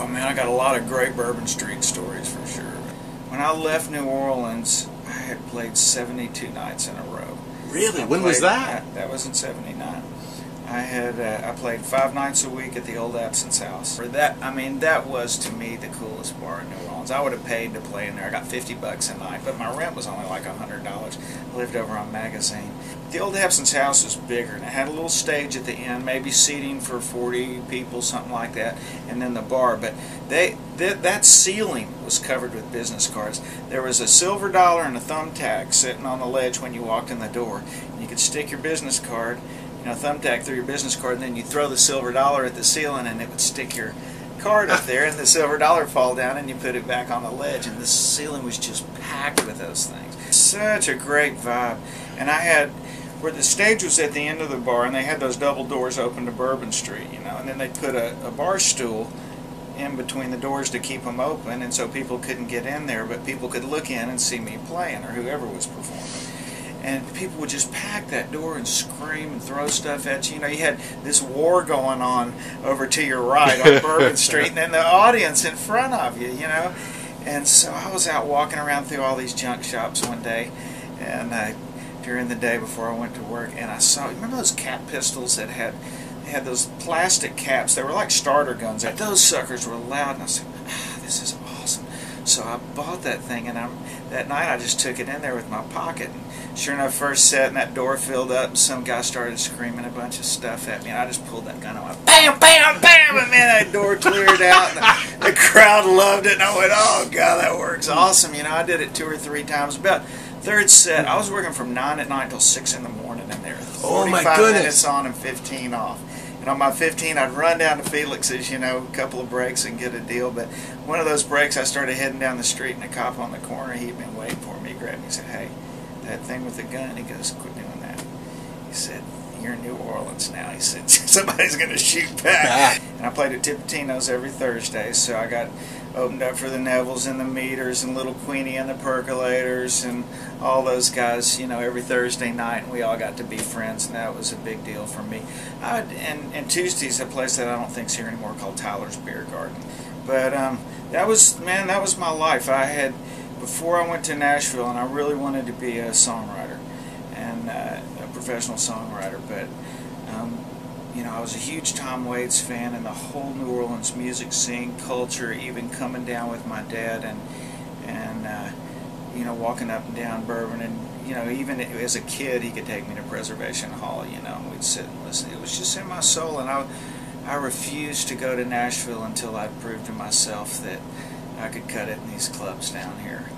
Oh man, I got a lot of great Bourbon Street stories for sure. When I left New Orleans, I had played 72 nights in a row. Really? When was that? That was in '79. I played 5 nights a week at the Old Absinthe House. That was to me the coolest bar in New Orleans. I would have paid to play in there. I got $50 a night, but my rent was only like $100. I lived over on Magazine. The Old Absinthe House was bigger, and it had a little stage at the end, maybe seating for 40 people, something like that, and then the bar. But that ceiling was covered with business cards. There was a silver dollar and a thumbtack sitting on the ledge when you walked in the door. And you could stick your business card, thumbtack through your business card, and then you throw the silver dollar at the ceiling, and it would stick your card up there, and the silver dollar would fall down, and you put it back on the ledge, and the ceiling was just packed with those things. Such a great vibe. And I had, where the stage was at the end of the bar, and they had those double doors open to Bourbon Street, and then they put a bar stool in between the doors to keep them open, and so people couldn't get in there, but people could look in and see me playing, or whoever was performing. And people would just pack that door and scream and throw stuff at you. You had this war going on over to your right on Bourbon Street, and then the audience in front of you, And so I was out walking around through all these junk shops one day, and during the day before I went to work, and I saw, remember those cap pistols that had those plastic caps? They were like starter guns. Those suckers were loud, and I said, this is awesome. So I bought that thing, and that night I just took it in there with my pocket. And sure enough, first set, and that door filled up, and some guy started screaming a bunch of stuff at me, and I just pulled that gun and went, bam, bam, bam, and man, that door cleared out, and the crowd loved it, and I went, oh God, that works awesome. I did it 2 or 3 times. About third set, I was working from 9 at night till 6 in the morning in there. 45 minutes on and 15 off. And on my 15, I'd run down to Felix's, a couple of breaks and get a deal. But one of those breaks, I started heading down the street, and a cop on the corner, he'd been waiting for me. He grabbed me and said, hey, that thing with the gun. He goes, quit doing that. He said, you're in New Orleans now. He said, somebody's going to shoot back. And I played at Tipitino's every Thursday, so I got opened up for the Nevilles and the Meters and Little Queenie and the Percolators and all those guys, every Thursday night, and we all got to be friends, and that was a big deal for me. And Tuesdays, a place that I don't think's here anymore called Tyler's Beer Garden. But that was my life. Before I went to Nashville, and I really wanted to be a songwriter and a professional songwriter, but I was a huge Tom Waits fan, and the whole New Orleans music scene, culture, even coming down with my dad, and walking up and down Bourbon, and even as a kid, he could take me to Preservation Hall, and we'd sit and listen. It was just in my soul, and I refused to go to Nashville until I'd proved to myself that I could cut it in these clubs down here.